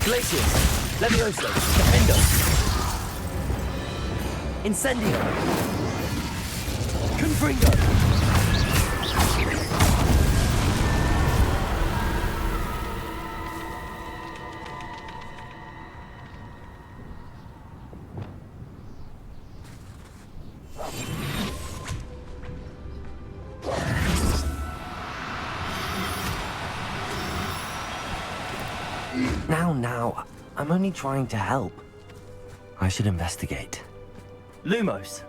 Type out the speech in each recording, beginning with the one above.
Glacius, Levioso, Defendo, Incendio, Confringo. Now, I'm only trying to help. I should investigate. Lumos.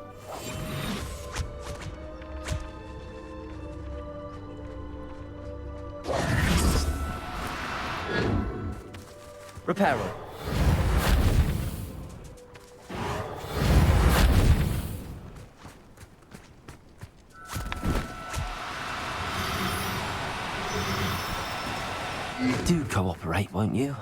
Reparo. Do cooperate, won't you?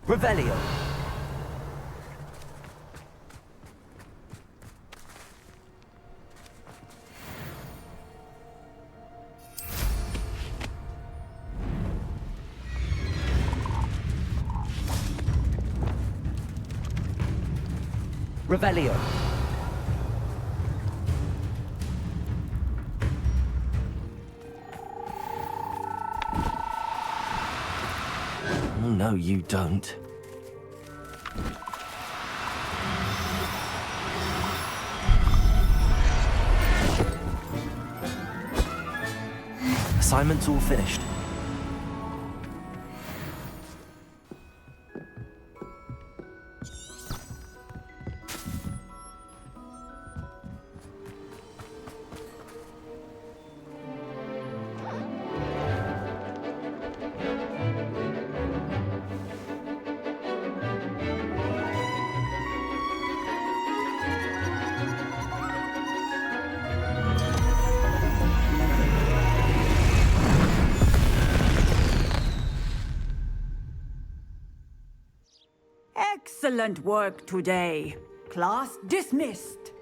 Revelio. Revelio. Oh, no, you don't. Assignment's all finished. Excellent work today. Class dismissed.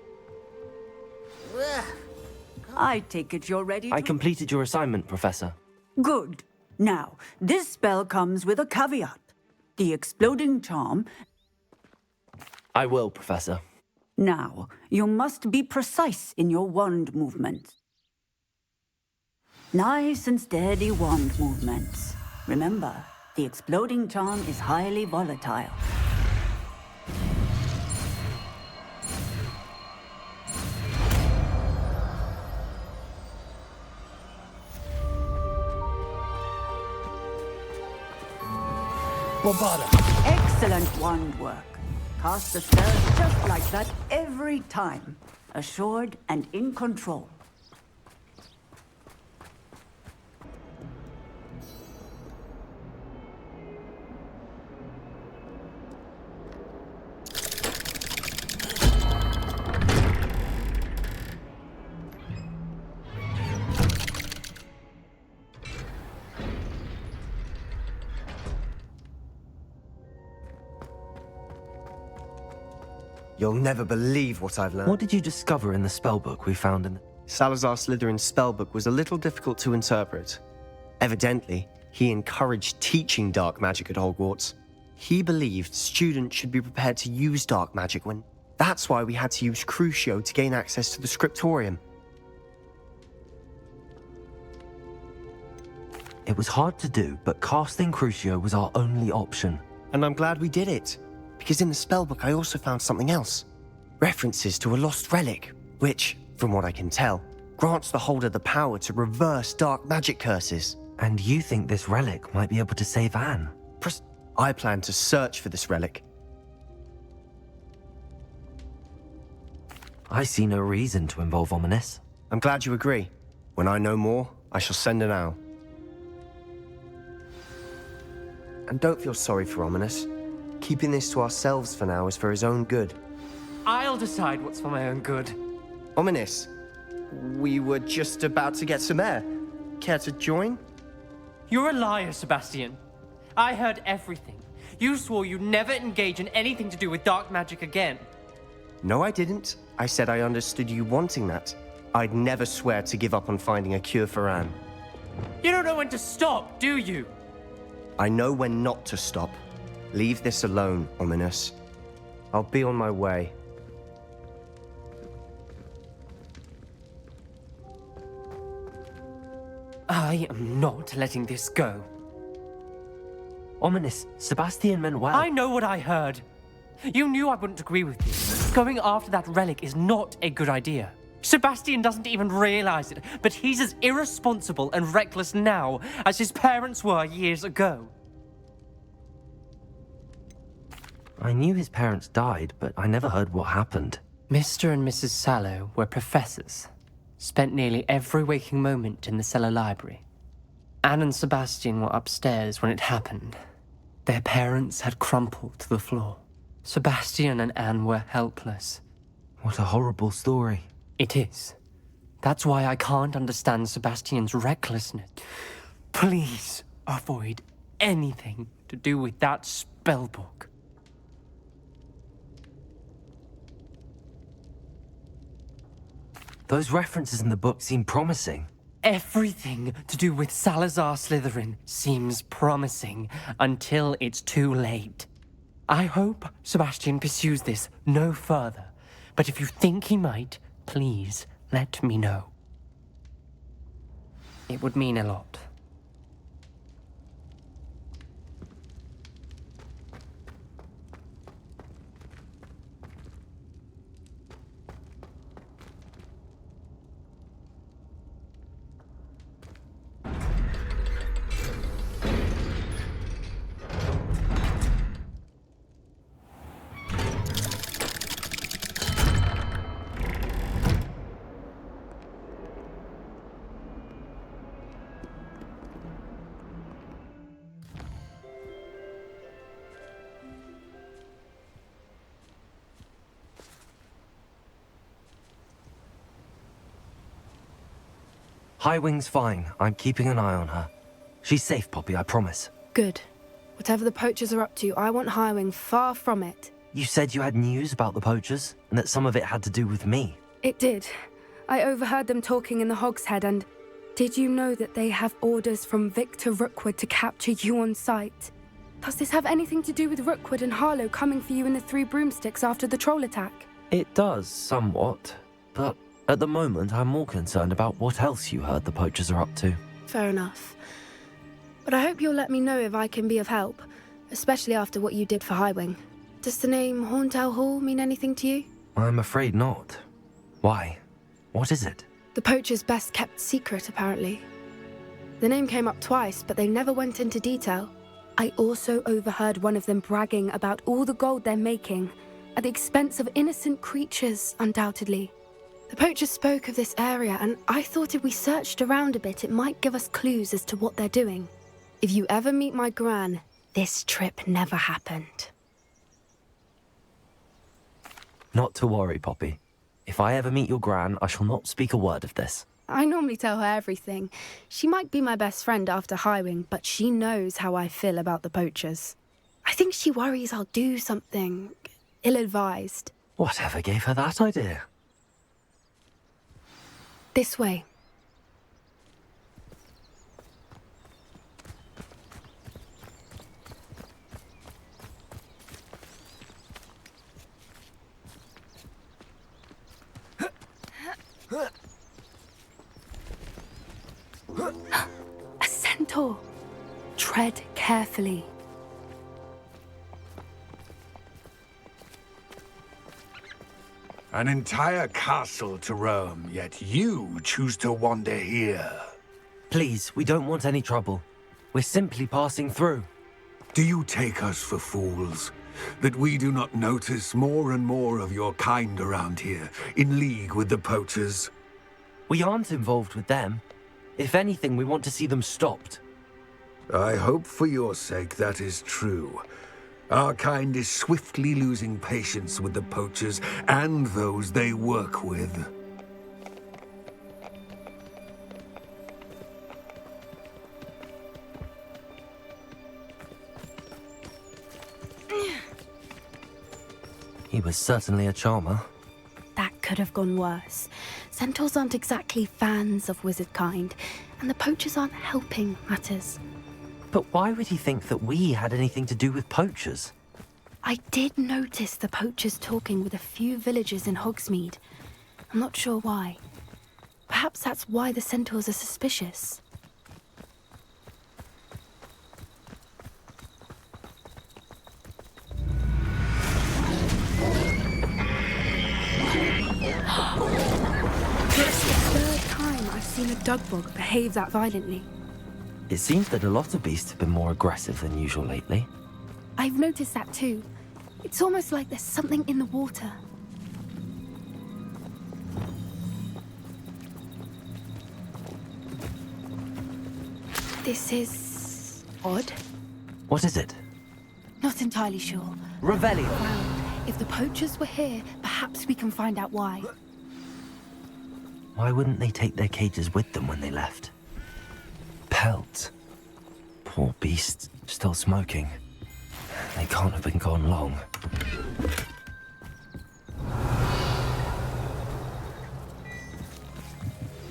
I take it you're ready to... I completed your assignment, Professor. Good. Now, this spell comes with a caveat. The exploding charm... I will, Professor. Now, you must be precise in your wand movements. Nice and steady wand movements. Remember, the exploding charm is highly volatile. Bombarda. Excellent wand work. Cast the spell just like that every time. Assured and in control. You'll never believe what I've learned. What did you discover in the spellbook we found in... Salazar Slytherin's spellbook was a little difficult to interpret. Evidently, he encouraged teaching dark magic at Hogwarts. He believed students should be prepared to use dark magic when... That's why we had to use Crucio to gain access to the scriptorium. It was hard to do, but casting Crucio was our only option. And I'm glad we did it. Because in the spellbook I also found something else. References to a lost relic, which, from what I can tell, grants the holder the power to reverse dark magic curses. And you think this relic might be able to save Anne? I plan to search for this relic. I see no reason to involve Ominous. I'm glad you agree. When I know more, I shall send an owl. And don't feel sorry for Ominous. Keeping this to ourselves for now is for his own good. I'll decide what's for my own good. Ominous. We were just about to get some air. Care to join? You're a liar, Sebastian. I heard everything. You swore you'd never engage in anything to do with dark magic again. No, I didn't. I said I understood you wanting that. I'd never swear to give up on finding a cure for Anne. You don't know when to stop, do you? I know when not to stop. Leave this alone, Ominous. I'll be on my way. I am not letting this go. Ominous, Sebastian meant well. I know what I heard. You knew I wouldn't agree with you. Going after that relic is not a good idea. Sebastian doesn't even realize it, but he's as irresponsible and reckless now as his parents were years ago. I knew his parents died, but I never heard what happened. Mr. and Mrs. Sallow were professors. Spent nearly every waking moment in the cellar library. Anne and Sebastian were upstairs when it happened. Their parents had crumpled to the floor. Sebastian and Anne were helpless. What a horrible story. It is. That's why I can't understand Sebastian's recklessness. Please avoid anything to do with that spellbook. Those references in the book seem promising. Everything to do with Salazar Slytherin seems promising until it's too late. I hope Sebastian pursues this no further, but if you think he might, please let me know. It would mean a lot. Highwing's fine. I'm keeping an eye on her. She's safe, Poppy, I promise. Good. Whatever the poachers are up to, I want Highwing far from it. You said you had news about the poachers, and that some of it had to do with me. It did. I overheard them talking in the Hogshead, and did you know that they have orders from Victor Rookwood to capture you on sight? Does this have anything to do with Rookwood and Harlow coming for you in the Three Broomsticks after the troll attack? It does, somewhat. But at the moment, I'm more concerned about what else you heard the poachers are up to. Fair enough. But I hope you'll let me know if I can be of help, especially after what you did for Highwing. Does the name Horntail Hall mean anything to you? I'm afraid not. Why? What is it? The poachers' best kept secret, apparently. The name came up twice, but they never went into detail. I also overheard one of them bragging about all the gold they're making, at the expense of innocent creatures, undoubtedly. The poachers spoke of this area, and I thought if we searched around a bit, it might give us clues as to what they're doing. If you ever meet my gran, this trip never happened. Not to worry, Poppy. If I ever meet your gran, I shall not speak a word of this. I normally tell her everything. She might be my best friend after Highwing, but she knows how I feel about the poachers. I think she worries I'll do something ill-advised. Whatever gave her that idea? This way. A centaur. Tread carefully. An entire castle to roam, yet you choose to wander here. Please, we don't want any trouble. We're simply passing through. Do you take us for fools? That we do not notice more and more of your kind around here, in league with the poachers? We aren't involved with them. If anything, we want to see them stopped. I hope for your sake that is true. Our kind is swiftly losing patience with the poachers and those they work with. He was certainly a charmer. That could have gone worse. Centaurs aren't exactly fans of wizard kind, and the poachers aren't helping matters. But why would he think that we had anything to do with poachers? I did notice the poachers talking with a few villagers in Hogsmeade. I'm not sure why. Perhaps that's why the centaurs are suspicious. It's the third time I've seen a dugbog behave that violently. It seems that a lot of beasts have been more aggressive than usual lately. I've noticed that too. It's almost like there's something in the water. This is odd. What is it? Not entirely sure. Revelio. Well, if the poachers were here, perhaps we can find out why. Why wouldn't they take their cages with them when they left? Pelts. Poor beasts, still smoking. They can't have been gone long.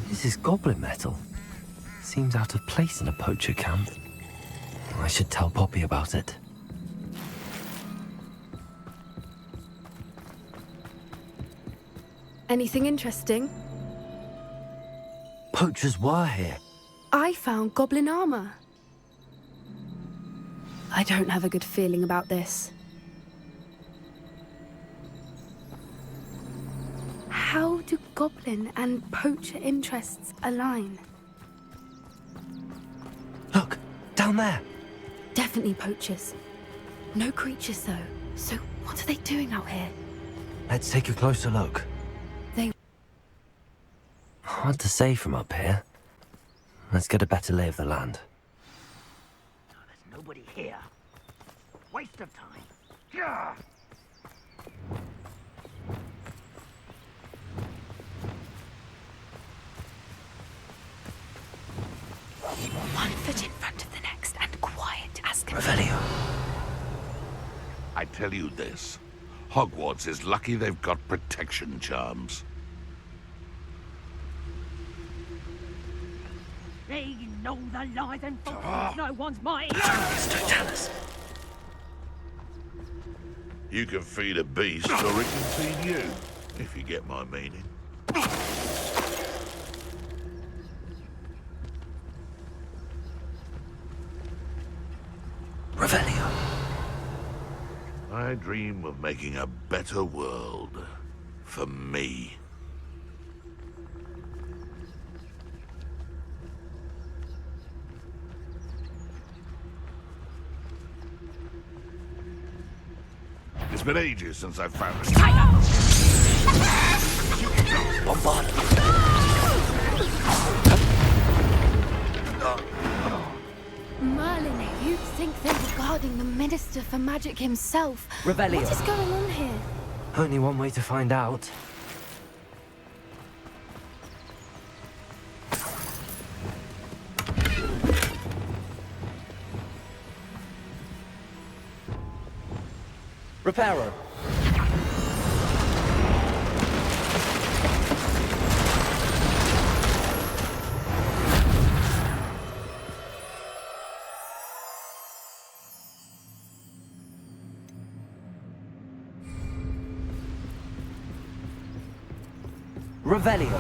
This is goblin metal. Seems out of place in a poacher camp. I should tell Poppy about it. Anything interesting? Poachers were here. I found goblin armor. I don't have a good feeling about this. How do goblin and poacher interests align? Look, down there. Definitely poachers. No creatures though. So what are they doing out here? Let's take a closer look. They... Hard to say from up here. Let's get a better lay of the land. There's nobody here. Waste of time. Yeah. One foot in front of the next and quiet as can be. Revelio. I tell you this, Hogwarts is lucky they've got protection charms. They know the lies and falsehoods no one's mighty. You can feed a beast or it can feed you, if you get my meaning. Revelio. I dream of making a better world for me. It's been ages since I've found a... Bombard. Merlin, you think they're guarding the Minister for Magic himself? Revelio. What is going on here? Only one way to find out. Reparo. Revelio.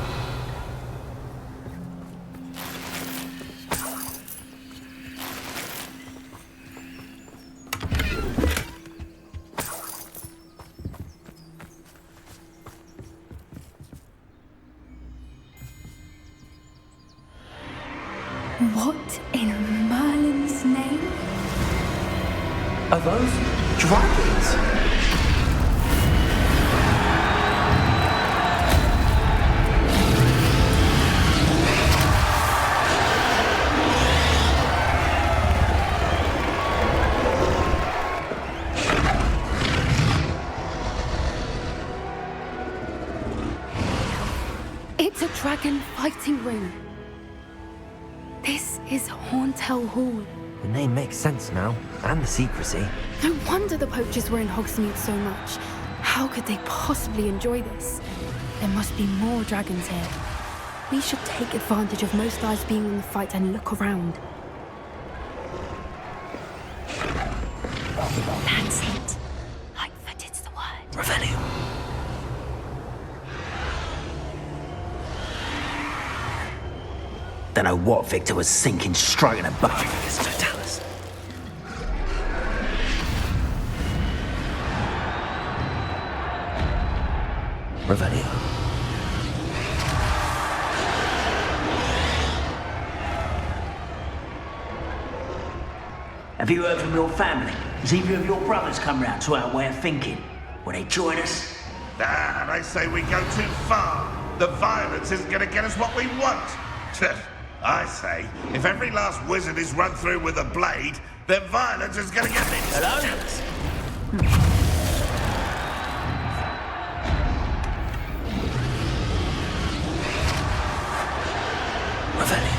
What in Merlin's name? Are those dragons? dragon fighting ring. This is Hauntel Hall. The name makes sense now, and the secrecy. No wonder the poachers were in Hogsmeade so much. How could they possibly enjoy this? There must be more dragons here. We should take advantage of most eyes being on the fight and look around. That's it. Lightfooted's the word. Revelio. Don't know what Victor was thinking, striking a buck. Totalis. Revelio. Have you heard from your family? Has either of your brothers come round to our way of thinking? Will they join us? Nah, they say we go too far. The violence isn't gonna get us what we want. I say, if every last wizard is run through with a blade, then violence is gonna get me. Hello? Revelio.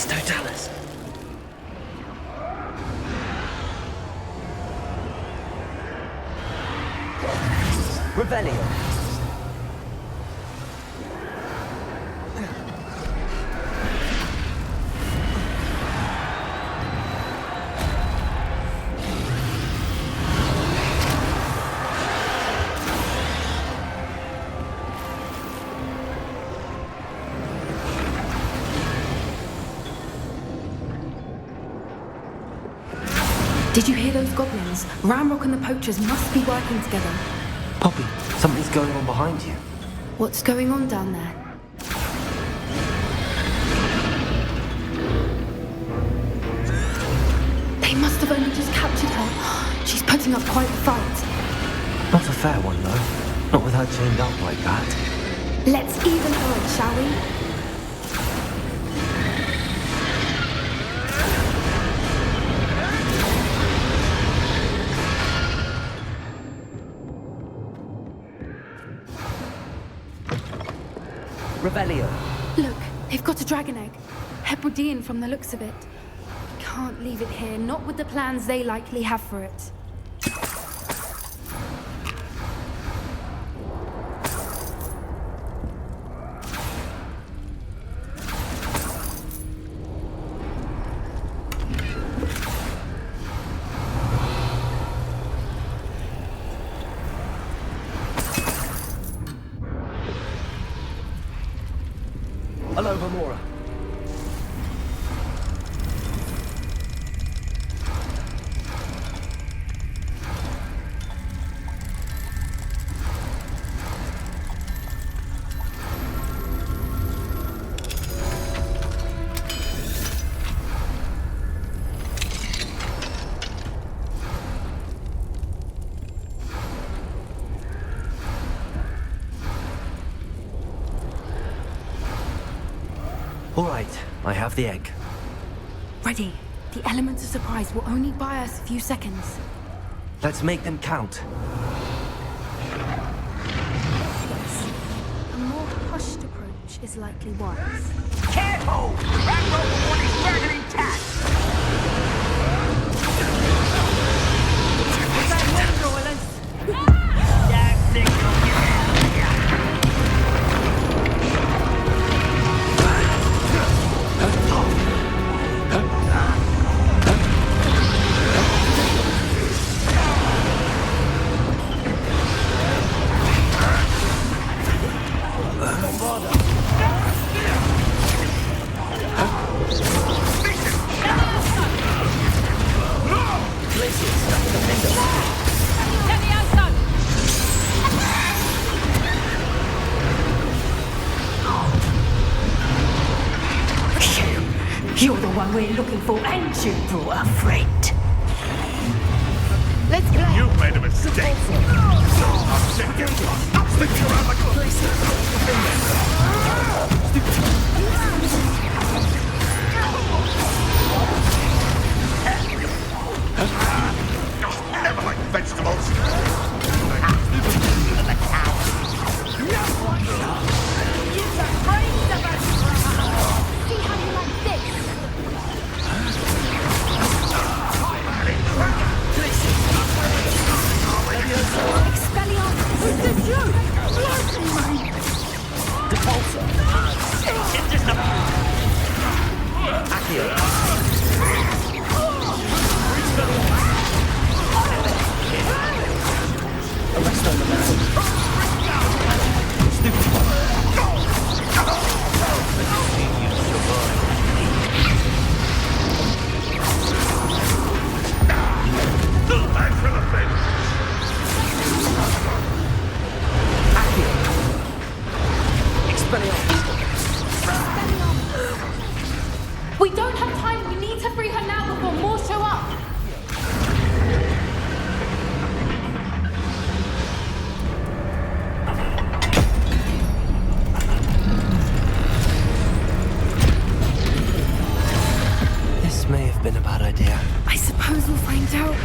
Totalis. Revelio. Did you hear those goblins? Ramrock and the poachers must be working together. Poppy, something's going on behind you. What's going on down there? They must have only just captured her. She's putting up quite a fight. Not a fair one, though. Not with her chained up like that. Let's even her, shall we? Revelio. Look, they've got a dragon egg. Hebridean from the looks of it. Can't leave it here, not with the plans they likely have for it. Hello, Vamora. All right, I have the egg. Ready. The element of surprise will only buy us a few seconds. Let's make them count. Yes. A more hushed approach is likely wise. Careful! Ramrock will want his dragon intact! Is that your violence? That signal, get out of here! You're the one we're looking for, and you brought a friend. Let's go. You've made a mistake. Stop sticking around like a Never like Arrest on the man. Stupid one. Back for the fence. We don't have time. We need to free her now before more show up. This may have been a bad idea. I suppose we'll find out.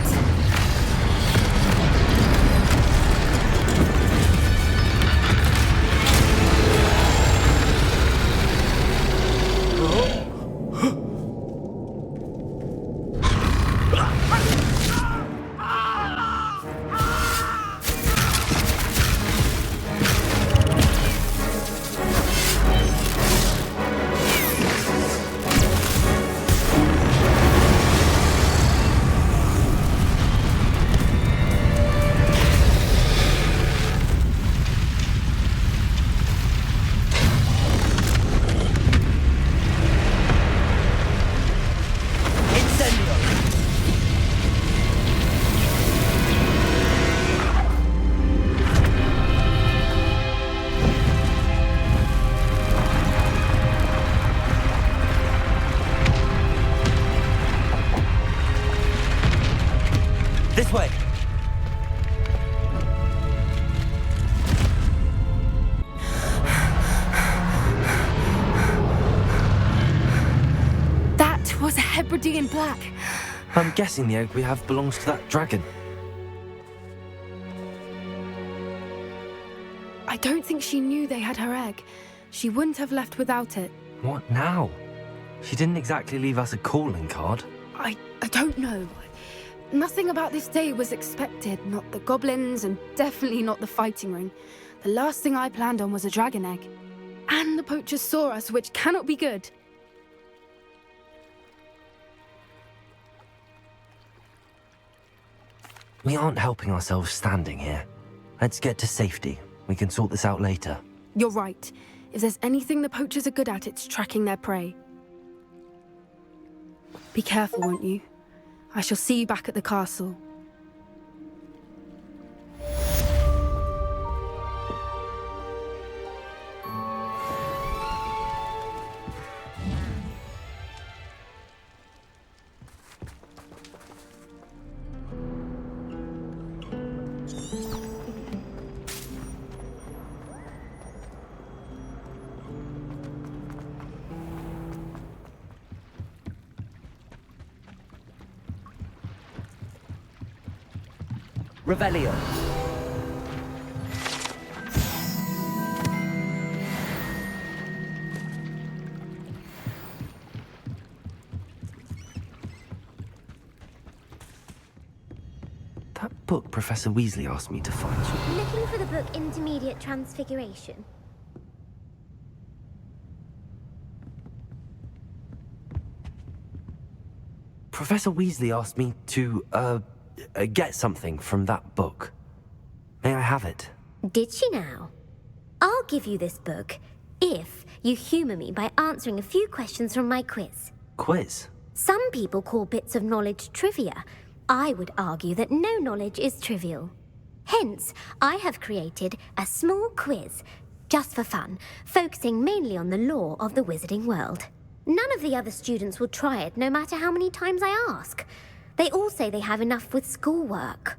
This way. That was a Hebridean black. I'm guessing the egg we have belongs to that dragon. I don't think she knew they had her egg. She wouldn't have left without it. What now? She didn't exactly leave us a calling card. I don't know. Nothing about this day was expected. Not the goblins, and definitely not the fighting ring. The last thing I planned on was a dragon egg. And the poachers saw us, which cannot be good. We aren't helping ourselves standing here. Let's get to safety. We can sort this out later. You're right. If there's anything the poachers are good at, it's tracking their prey. Be careful, won't you? I shall see you back at the castle. Revelio. That book Professor Weasley asked me to find. Looking for the book Intermediate Transfiguration. Professor Weasley asked me to, get something from that book. May I have it? Did she now? I'll give you this book if you humour me by answering a few questions from my quiz. Quiz? Some people call bits of knowledge trivia. I would argue that no knowledge is trivial. Hence, I have created a small quiz, just for fun, focusing mainly on the lore of the wizarding world. None of the other students will try it, no matter how many times I ask. They all say they have enough with schoolwork.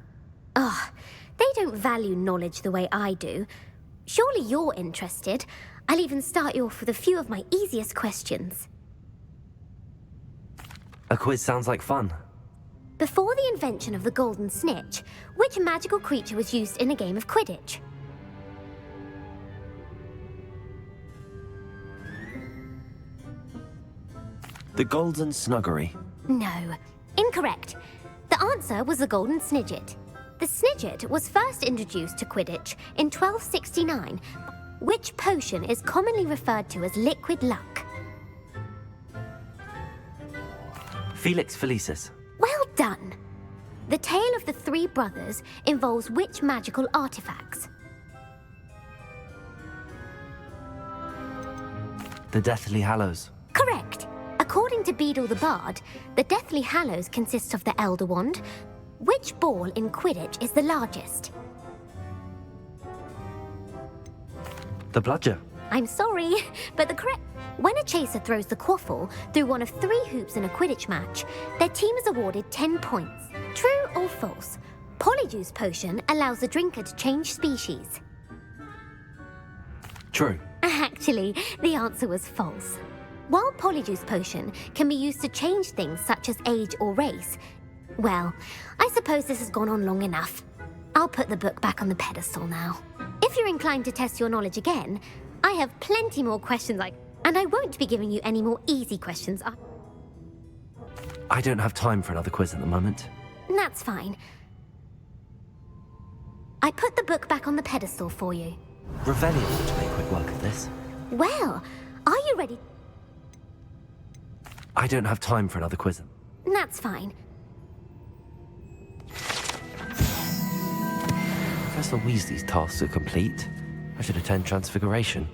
Ugh, they don't value knowledge the way I do. Surely you're interested. I'll even start you off with a few of my easiest questions. A quiz sounds like fun. Before the invention of the golden snitch, which magical creature was used in a game of Quidditch? The Golden Snuggery. No, incorrect. The answer was the golden snidget. The snidget was first introduced to Quidditch in 1269, which potion is commonly referred to as liquid luck. Felix Felicis. Well done. The tale of the three brothers involves which magical artifacts? The Deathly Hallows. Correct. According to Beadle the Bard, the Deathly Hallows consists of the Elder Wand. Which ball in Quidditch is the largest? The Bludger. I'm sorry, but the correct... When a chaser throws the quaffle through one of 3 hoops in a Quidditch match, their team is awarded 10 points. True or false? Polyjuice Potion allows the drinker to change species. True. Actually, the answer was false. While Polyjuice Potion can be used to change things such as age or race, well, I suppose this has gone on long enough. I'll put the book back on the pedestal now. If you're inclined to test your knowledge again, I have plenty more questions and I won't be giving you any more easy questions. I don't have time for another quiz at the moment. That's fine. I put the book back on the pedestal for you. Revelio ought to make quick work of this. Well, are you ready? I don't have time for another quiz. That's fine. Professor Weasley's tasks are complete. I should attend Transfiguration.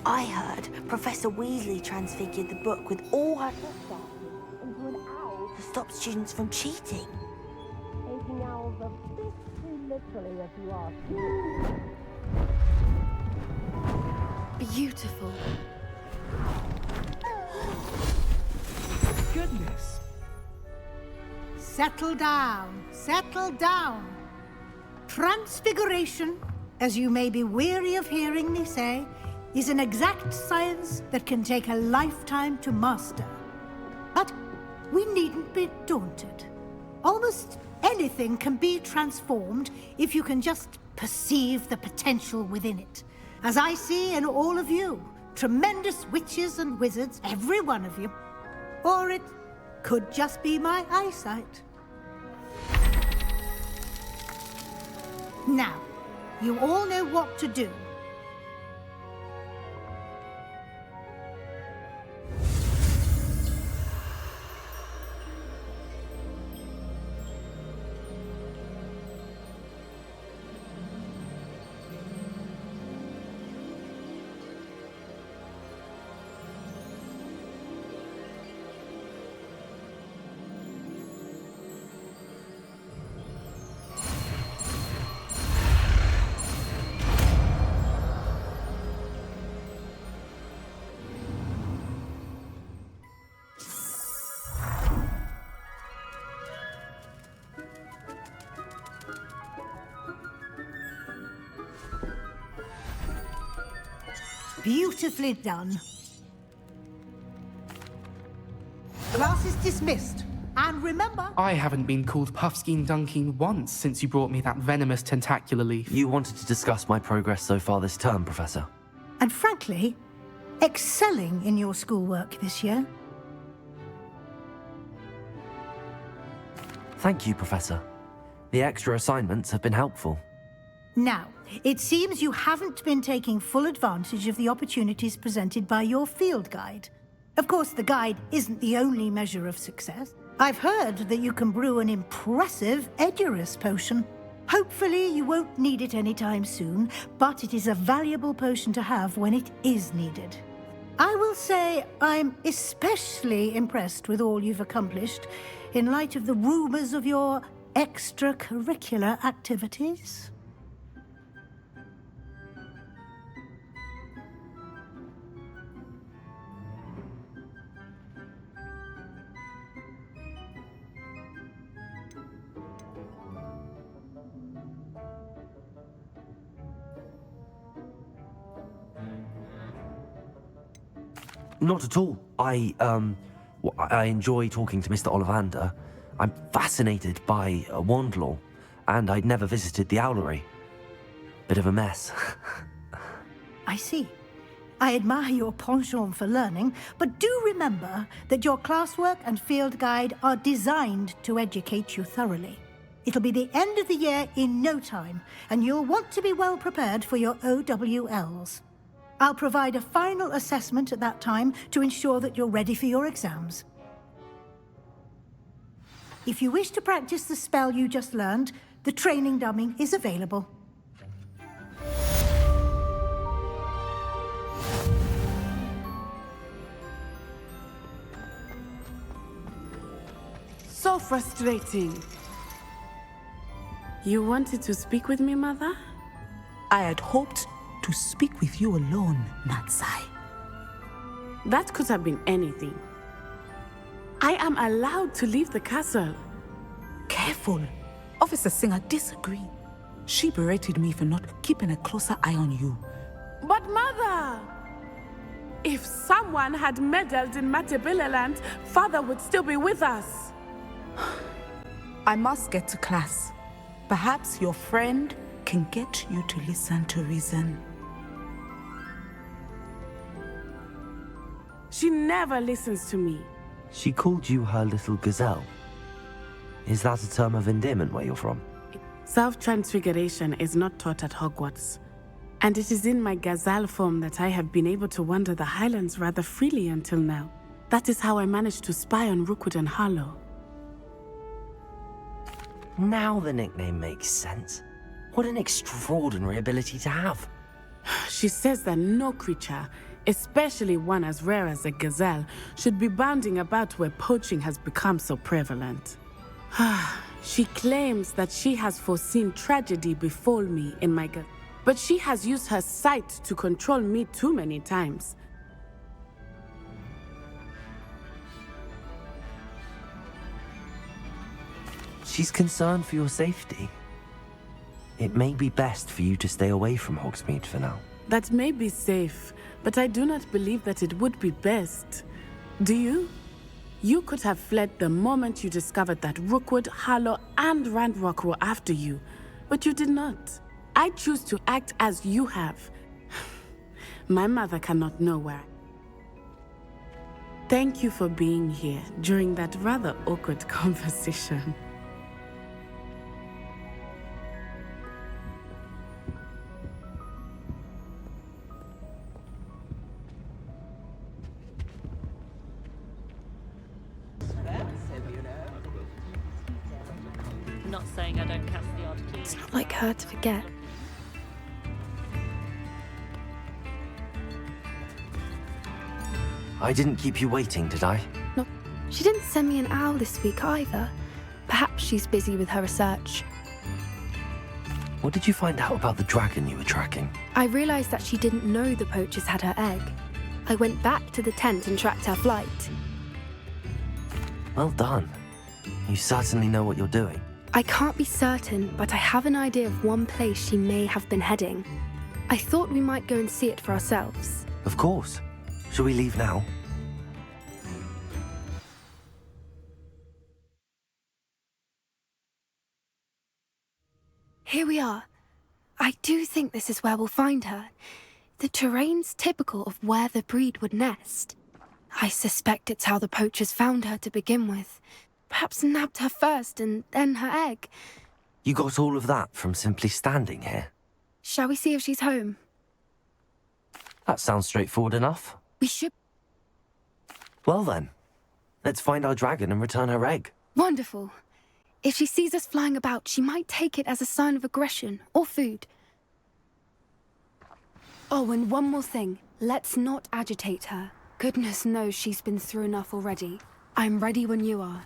I heard Professor Weasley transfigured the book with all her stuff into an owl to stop students from cheating. Taking owls a bit too literally, if you ask me. Beautiful. Goodness. Settle down. Settle down. Transfiguration, as you may be weary of hearing me say, is an exact science that can take a lifetime to master. But we needn't be daunted. Almost anything can be transformed if you can just perceive the potential within it. As I see in all of you, tremendous witches and wizards, every one of you. Or it could just be my eyesight. Now, you all know what to do. Beautifully done. Class is dismissed. And remember... I haven't been called Puffskein Dunking once since you brought me that venomous tentacular leaf. You wanted to discuss my progress so far this term, Professor. And frankly, excelling in your schoolwork this year. Thank you, Professor. The extra assignments have been helpful. Now, it seems you haven't been taking full advantage of the opportunities presented by your field guide. Of course, the guide isn't the only measure of success. I've heard that you can brew an impressive Edurus potion. Hopefully, you won't need it anytime soon, but it is a valuable potion to have when it is needed. I will say I'm especially impressed with all you've accomplished in light of the rumors of your extracurricular activities. Not at all. I enjoy talking to Mr. Ollivander. I'm fascinated by wand lore, and I'd never visited the Owlery. Bit of a mess. I see. I admire your penchant for learning, but do remember that your classwork and field guide are designed to educate you thoroughly. It'll be the end of the year in no time, and you'll want to be well prepared for your OWLs. I'll provide a final assessment at that time to ensure that you're ready for your exams. If you wish to practice the spell you just learned, the training dummy is available. So frustrating. You wanted to speak with me, Mother? I had hoped to speak with you alone, Natsai. That could have been anything. I am allowed to leave the castle. Careful. Officer Singer disagreed. She berated me for not keeping a closer eye on you. But Mother! If someone had meddled in Matebeleland, Father would still be with us. I must get to class. Perhaps your friend can get you to listen to reason. She never listens to me. She called you her little gazelle. Is that a term of endearment where you're from? Self-transfiguration is not taught at Hogwarts. And it is in my gazelle form that I have been able to wander the Highlands rather freely until now. That is how I managed to spy on Rookwood and Harlow. Now the nickname makes sense. What an extraordinary ability to have. She says that no creature, especially one as rare as a gazelle, should be bounding about where poaching has become so prevalent. She claims that she has foreseen tragedy befall me in my gazelle, but she has used her sight to control me too many times. She's concerned for your safety. It may be best for you to stay away from Hogsmeade for now. That may be safe, but I do not believe that it would be best. Do you? You could have fled the moment you discovered that Rookwood, Harlow, and Randrock were after you, but you did not. I choose to act as you have. My mother cannot know where. Thank you for being here during that rather awkward conversation. Not saying I don't cast the odd key. It's not like her to forget. I didn't keep you waiting, did I? No, she didn't send me an owl this week either. Perhaps she's busy with her research. What did you find out about the dragon you were tracking? I realized that she didn't know the poachers had her egg. I went back to the tent and tracked her flight. Well done. You certainly know what you're doing. I can't be certain, but I have an idea of one place she may have been heading. I thought we might go and see it for ourselves. Of course. Shall we leave now? Here we are. I do think this is where we'll find her. The terrain's typical of where the breed would nest. I suspect it's how the poachers found her to begin with. Perhaps nabbed her first and then her egg. You got all of that from simply standing here? Shall we see if she's home? That sounds straightforward enough. We should... Well then, let's find our dragon and return her egg. Wonderful. If she sees us flying about, she might take it as a sign of aggression or food. Oh, and one more thing. Let's not agitate her. Goodness knows she's been through enough already. I'm ready when you are.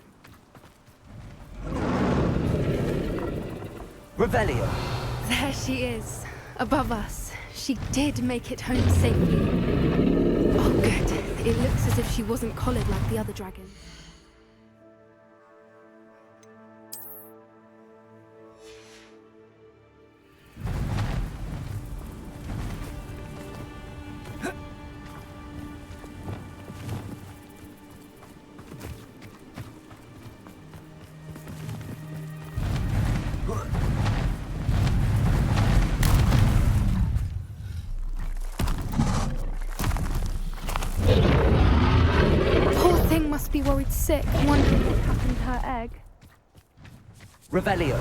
Revelio! There she is, above us. She did make it home safely. Oh, good. It looks as if she wasn't collared like the other dragons. Be worried sick, wondering what happened to her egg. Revelio!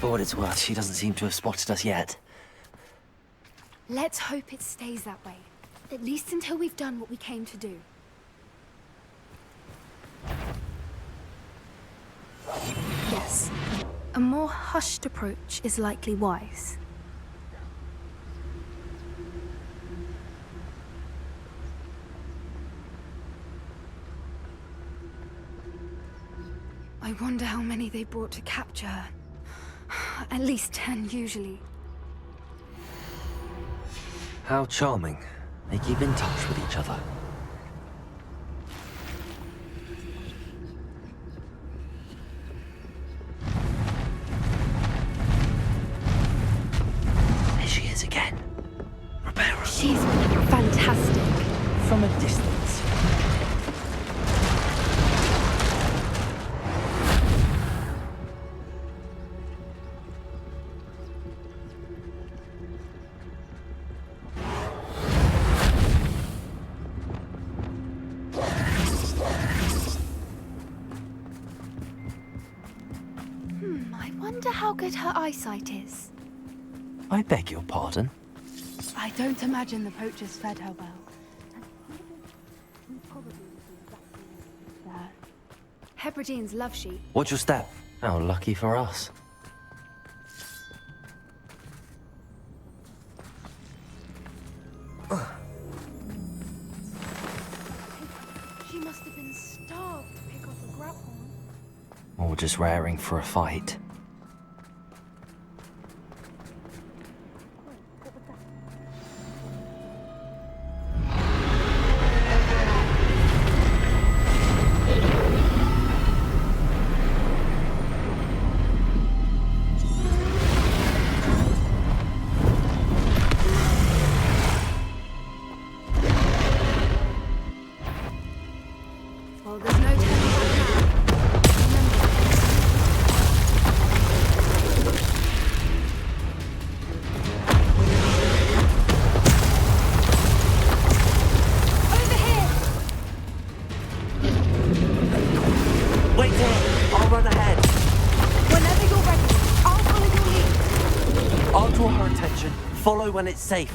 For what it's worth, she doesn't seem to have spotted us yet. Let's hope it stays that way. At least until we've done what we came to do. Yes. A more hushed approach is likely wise. I wonder how many they brought to capture her. At least 10, usually. How charming. They keep in touch with each other. There she is again. Prepare her. She's fantastic. From a distance. I wonder how good her eyesight is. I beg your pardon? I don't imagine the poachers fed her well. Hebrideans love sheep. Watch your step. How lucky for us. She must have been starved to pick up a grapple. Or just raring for a fight. Well, there's no turning back now. Over here! Wait here! I'll run ahead. Whenever you're ready, I'll follow your lead. I'll draw her attention. Follow when it's safe.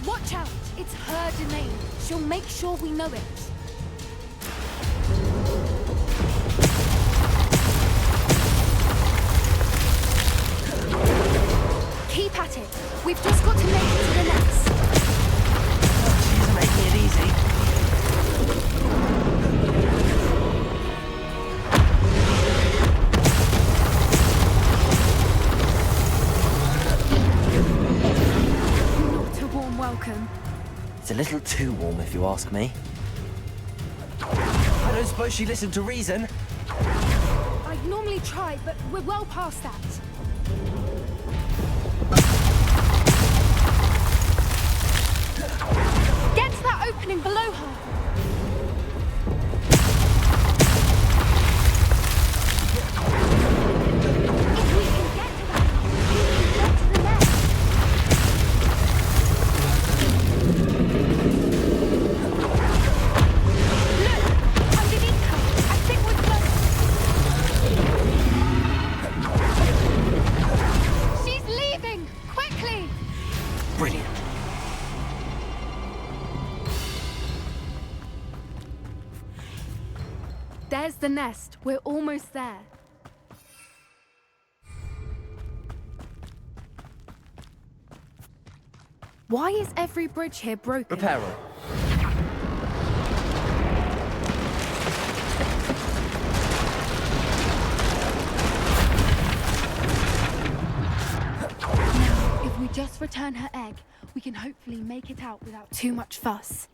Watch out! It's her domain. She'll make sure we know it. Keep at it. We've just got to make it to the nest. She's making it easy. Not a warm welcome. It's a little too warm, if you ask me. I don't suppose she listened to reason. I'd normally try, but we're well past that. Get to that opening below her. If we can get to that, we can get to the nest. Look! Underneath her! I think we're close. She's leaving! Quickly! Brilliant. There's the nest. We're almost there. Why is every bridge here broken? Repair her. Now, if we Just return her egg. We can hopefully make it out without too much fuss.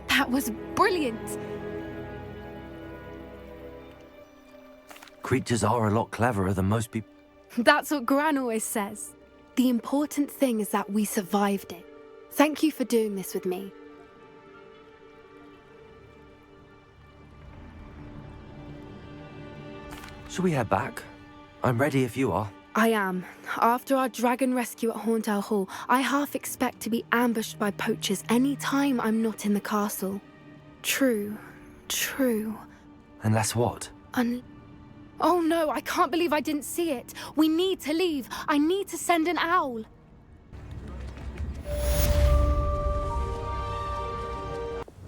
That was brilliant! Creatures are a lot cleverer than most people. That's what Gran always says. The important thing is that we survived it. Thank you for doing this with me. Shall we head back? I'm ready if you are. I am. After our dragon rescue at Hauntowl Hall, I half expect to be ambushed by poachers any time I'm not in the castle. True. Unless what? Oh no, I can't believe I didn't see it. We need to leave. I need to send an owl.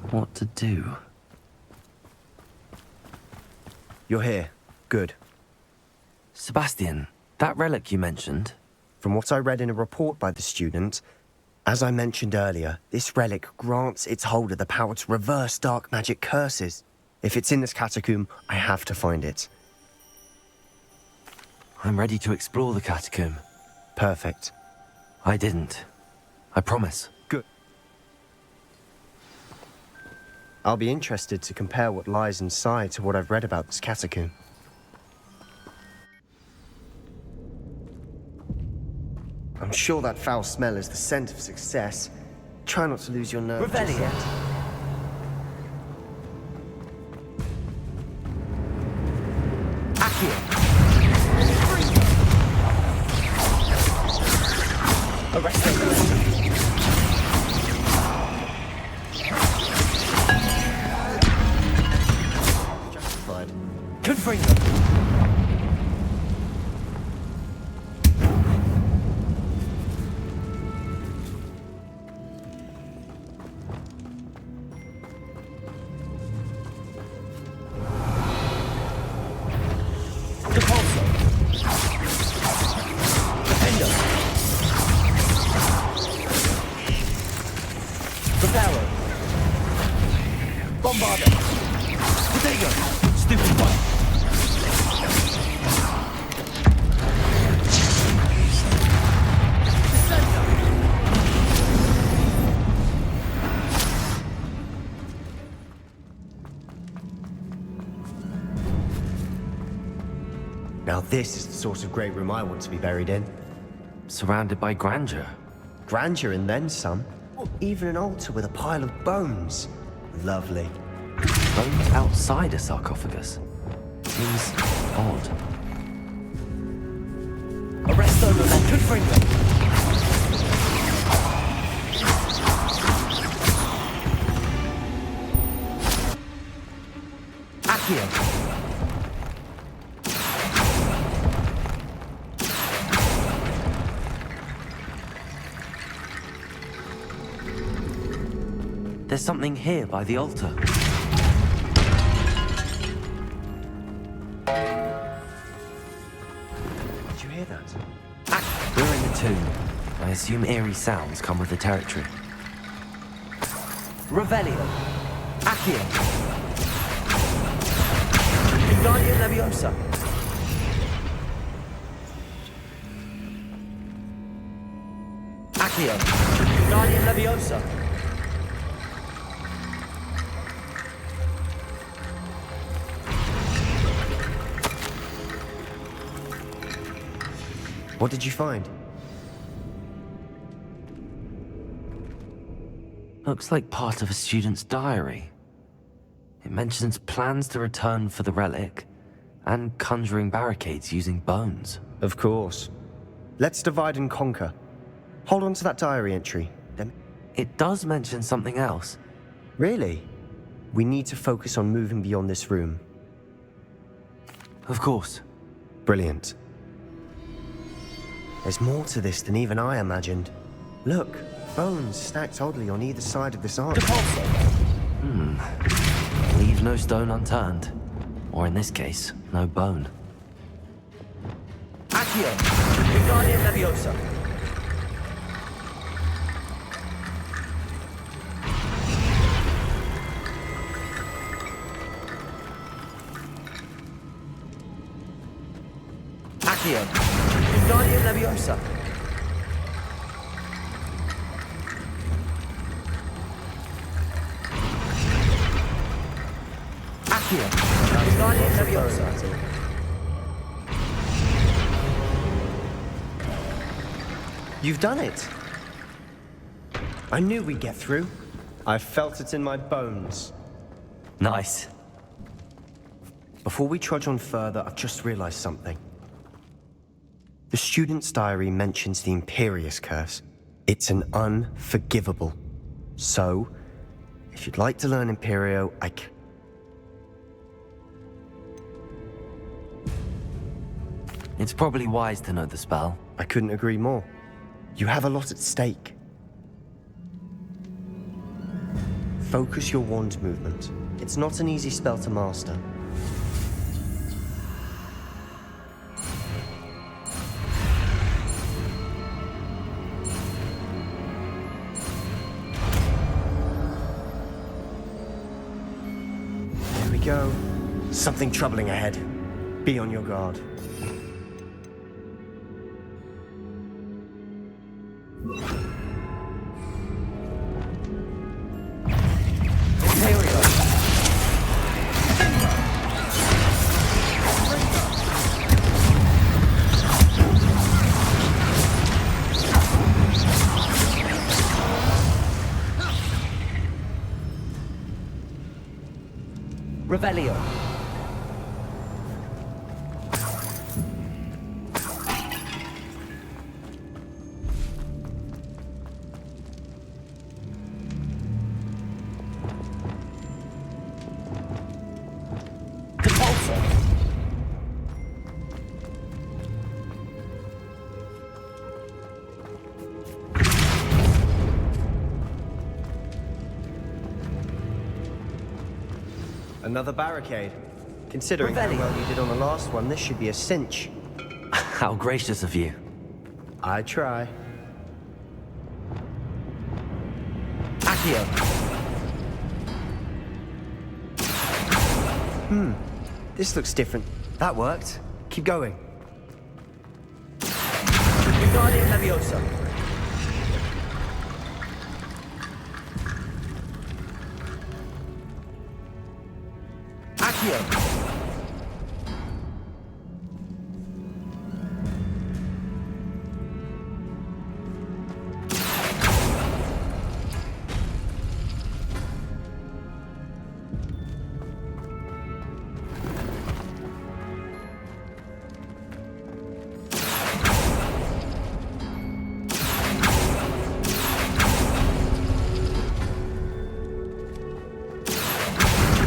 What to do? You're here. Good. Sebastian, that relic you mentioned? From what I read in a report by the student, as I mentioned earlier, this relic grants its holder the power to reverse dark magic curses. If it's in this catacomb, I have to find it. I'm ready to explore the catacomb. Perfect. I didn't. I promise. Good. I'll be interested to compare what lies inside to what I've read about this catacomb. I'm sure that foul smell is the scent of success. Try not to lose your nerve just yet. Justified. Confringo! Now this is the sort of great room I want to be buried in. Surrounded by grandeur. Grandeur and then some. Even an altar with a pile of bones. Lovely. Bones outside a sarcophagus? Seems odd. Arrest them and confringo! Accio! There's something here by the altar. Did you hear that? We're in the tomb. I assume eerie sounds come with the territory. Revelio. Accio. Wingardium Leviosa. Accio. Wingardium Leviosa. What did you find? Looks like part of a student's diary. It mentions plans to return for the relic, and conjuring barricades using bones. Of course. Let's divide and conquer. Hold on to that diary entry. Then it does mention something else. Really? We need to focus on moving beyond this room. Of course. Brilliant. There's more to this than even I imagined. Look, bones stacked oddly on either side of this arch. Leave no stone unturned. Or in this case, no bone. Accio! Wingardium Leviosa! Accio! Wingardium Leviosa! Accio! Wingardium Leviosa! You've done it! I knew we'd get through. I felt it in my bones. Nice. Before we trudge on further, I've just realized something. The student's diary mentions the Imperius Curse. It's an unforgivable. So, if you'd like to learn Imperio, It's probably wise to know the spell. I couldn't agree more. You have a lot at stake. Focus your wand movement. It's not an easy spell to master. There we go. Something troubling ahead. Be on your guard. Revelio. Another barricade. Considering how well you did on the last one, this should be a cinch. How gracious of you. I try. Accio. This looks different. That worked. Keep going. Wingardium Leviosa. Accio.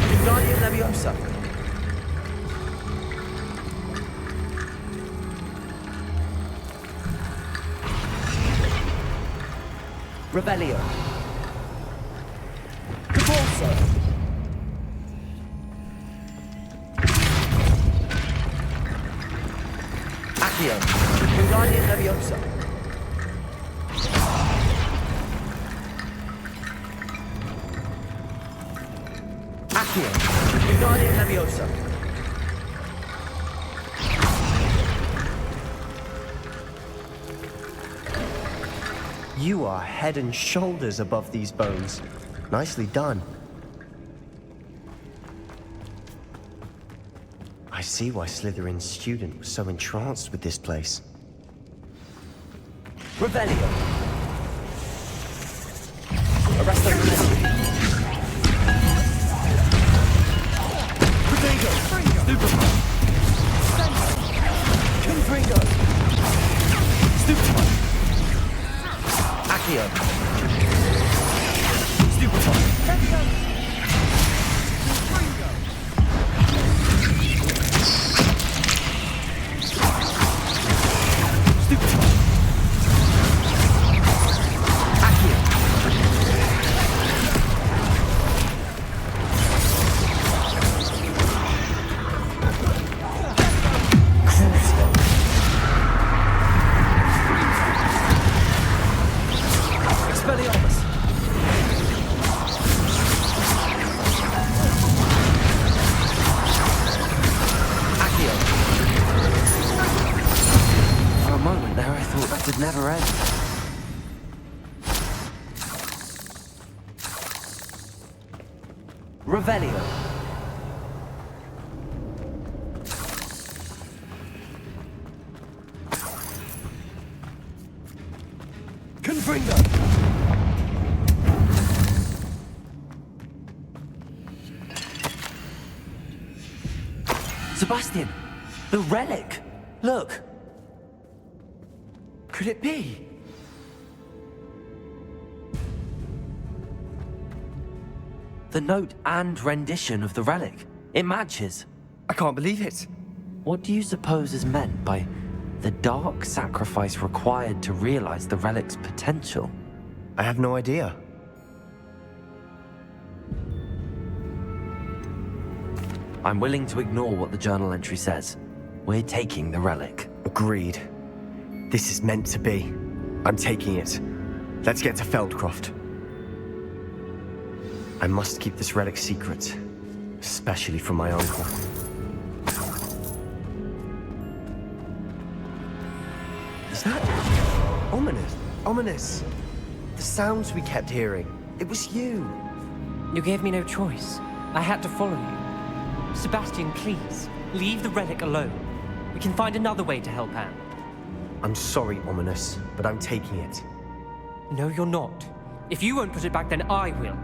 Wingardium Leviosa. Revelio. Corso. Accio. Wingardium Leviosa. Accio. Wingardium Leviosa. You are head and shoulders above these bones. Nicely done. I see why Slytherin's student was so entranced with this place. Revelio. Arresto Memento. Protego. Stupefy. Confringo. Stupefy. Accio. Stupefy. Never end. Revelio. Confringo. Sebastian, the relic. Look. Could it be? The note and rendition of the relic. It matches. I can't believe it. What do you suppose is meant by the dark sacrifice required to realize the relic's potential? I have no idea. I'm willing to ignore what the journal entry says. We're taking the relic. Agreed. This is meant to be. I'm taking it. Let's get to Feldcroft. I must keep this relic secret, especially from my uncle. Is that ominous? Ominous. The sounds we kept hearing. It was you. You gave me no choice. I had to follow you. Sebastian, please, leave the relic alone. We can find another way to help Anne. I'm sorry, Ominous, but I'm taking it. No, you're not. If you won't put it back, then I will.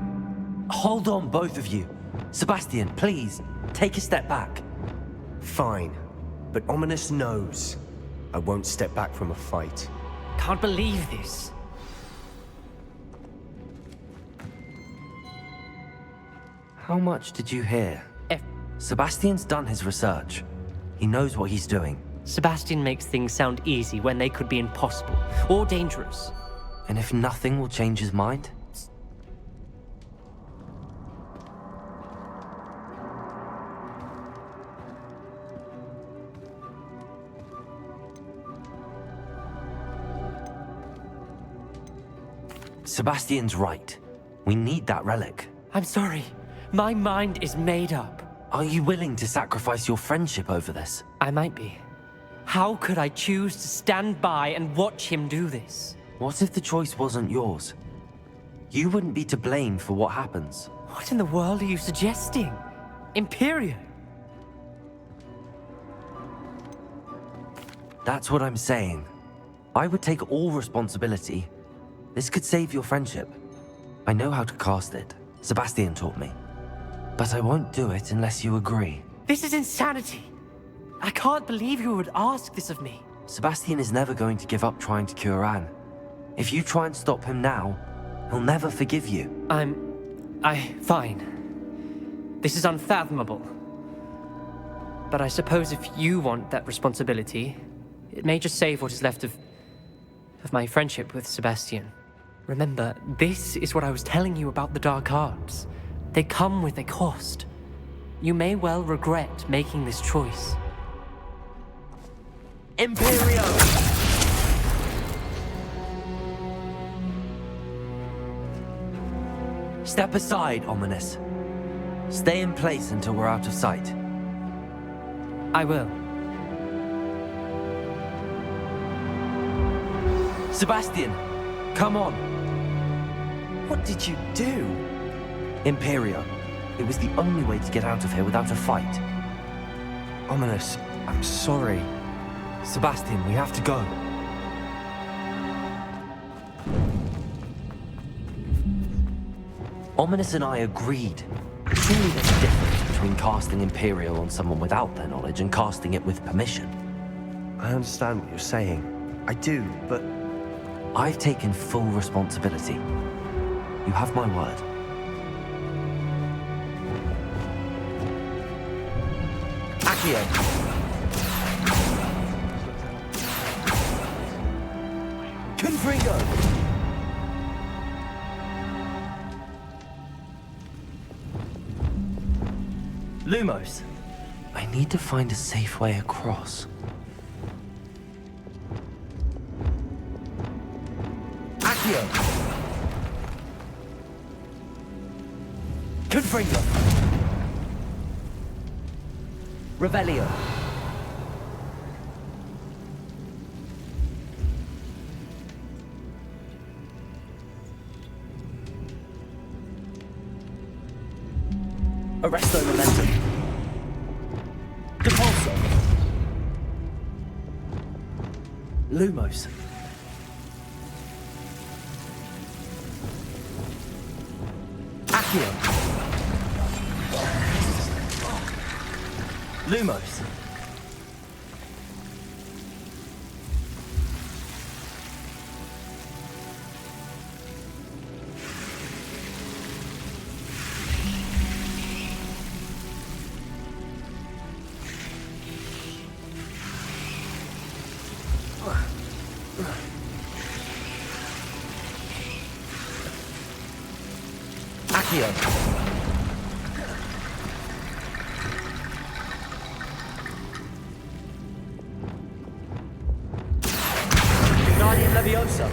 Hold on, both of you. Sebastian, please, take a step back. Fine, but Ominous knows I won't step back from a fight. Can't believe this. How much did you hear? Sebastian's done his research. He knows what he's doing. Sebastian makes things sound easy when they could be impossible or dangerous. And if nothing will change his mind? Sebastian's right. We need that relic. I'm sorry. My mind is made up. Are you willing to sacrifice your friendship over this? I might be. How could I choose to stand by and watch him do this? What if the choice wasn't yours? You wouldn't be to blame for what happens. What in the world are you suggesting? Imperio? That's what I'm saying. I would take all responsibility. This could save your friendship. I know how to cast it. Sebastian taught me. But I won't do it unless you agree. This is insanity. I can't believe you would ask this of me. Sebastian is never going to give up trying to cure Anne. If you try and stop him now, he'll never forgive you. Fine. This is unfathomable. But I suppose if you want that responsibility, it may just save what is left of my friendship with Sebastian. Remember, this is what I was telling you about the dark arts. They come with a cost. You may well regret making this choice. Imperio! Step aside, Ominous. Stay in place until we're out of sight. I will. Sebastian, come on. What did you do? Imperio. It was the only way to get out of here without a fight. Ominous, I'm sorry. Sebastian, we have to go. Ominous and I agreed. Surely there's a difference between casting Imperial on someone without their knowledge and casting it with permission. I understand what you're saying. I do, but... I've taken full responsibility. You have my word. Accio! Confringo! Lumos! I need to find a safe way across. Accio! Confringo! Revelio! Arresto momentum. Depulso. Lumos. Accio. Lumos. Accio. Guardian Leviosa.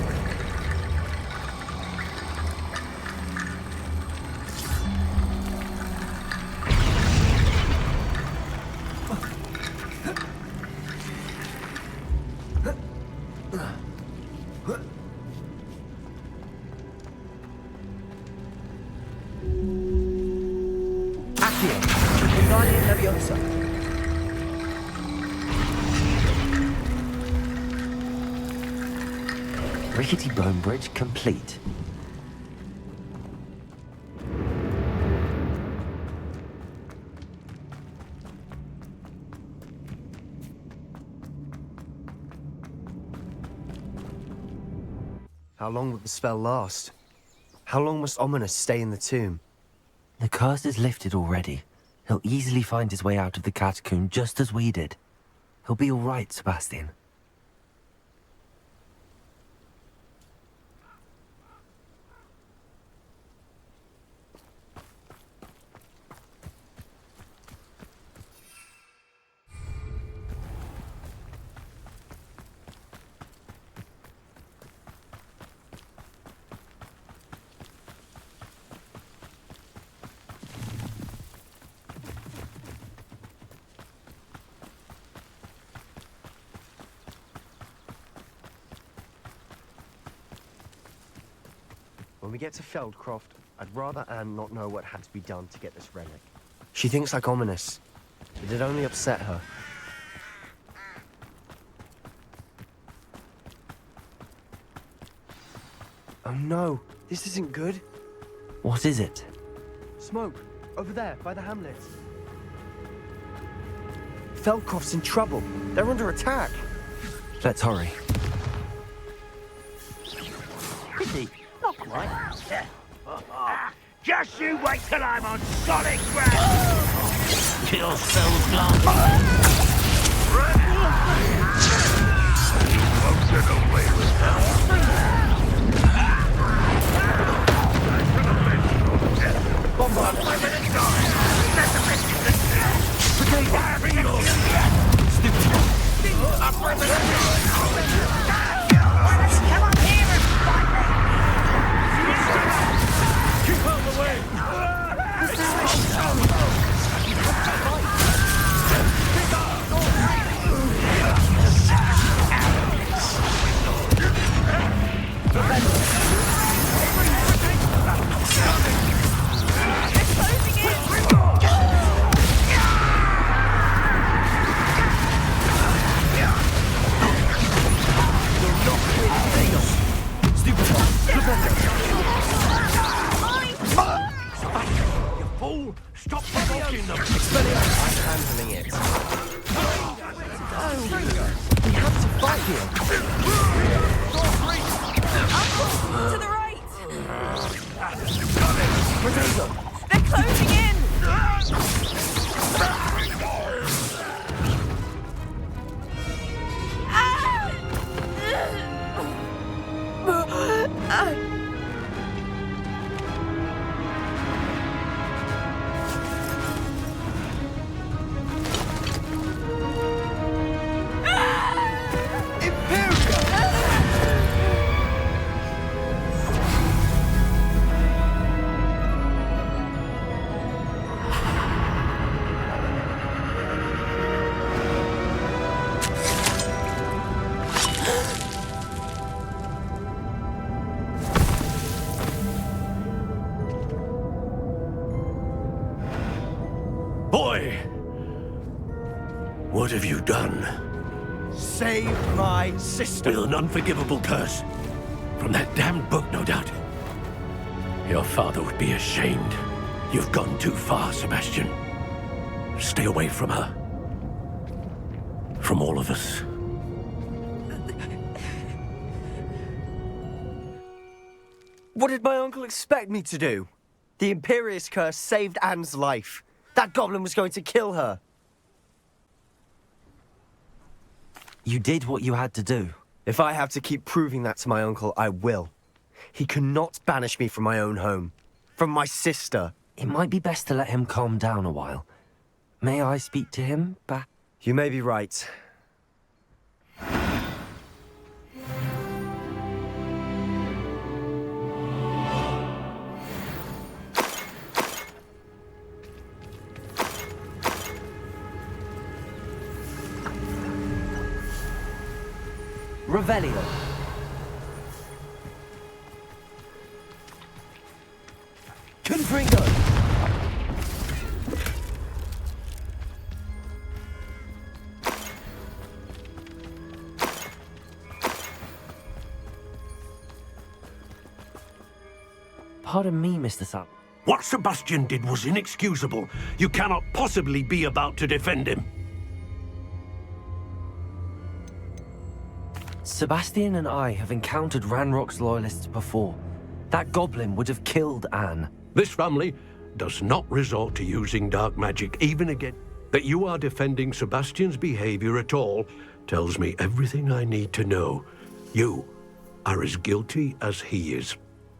Accio. Guardian Leviosa. Rickety bone bridge complete. How long will the spell last? How long must Ominous stay in the tomb? The curse is lifted already. He'll easily find his way out of the catacomb just as we did. He'll be all right, Sebastian. When we get to Feldcroft, I'd rather Anne not know what had to be done to get this relic. She thinks like Ominous, but it only upset her. Oh no, this isn't good. What is it? Smoke, over there, by the hamlet. Feldcroft's in trouble. They're under attack. Let's hurry. Pretty. Not quite. Just you wait till I'm on solid ground. Kill spells glance. You won't get away with that. Bombard. 5 minutes gone. That's the best you can do. Come on here and fight me. Keep out the way. Sebastian! Uncle, to the right! Potato! They're closing in! Boy! What have you done? Save my sister. With an unforgivable curse. From that damned book, no doubt. Your father would be ashamed. You've gone too far, Sebastian. Stay away from her. From all of us. What did my uncle expect me to do? The Imperious curse saved Anne's life. That goblin was going to kill her. You did what you had to do. If I have to keep proving that to my uncle, I will. He cannot banish me from my own home. From my sister. It might be best to let him calm down a while. May I speak to him, You may be right. Revelio. Confringo. Pardon me, Mr. Sal. What Sebastian did was inexcusable. You cannot possibly be about to defend him. Sebastian and I have encountered Ranrock's loyalists before. That goblin would have killed Anne. This family does not resort to using dark magic, even again. That you are defending Sebastian's behavior at all tells me everything I need to know. You are as guilty as he is.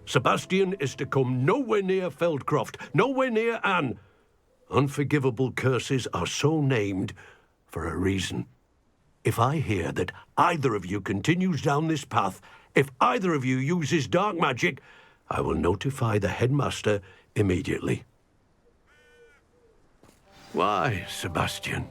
Sebastian is to come nowhere near Feldcroft, nowhere near Anne. Unforgivable curses are so named for a reason. If I hear that either of you continues down this path, if either of you uses dark magic, I will notify the headmaster immediately. Why, Sebastian?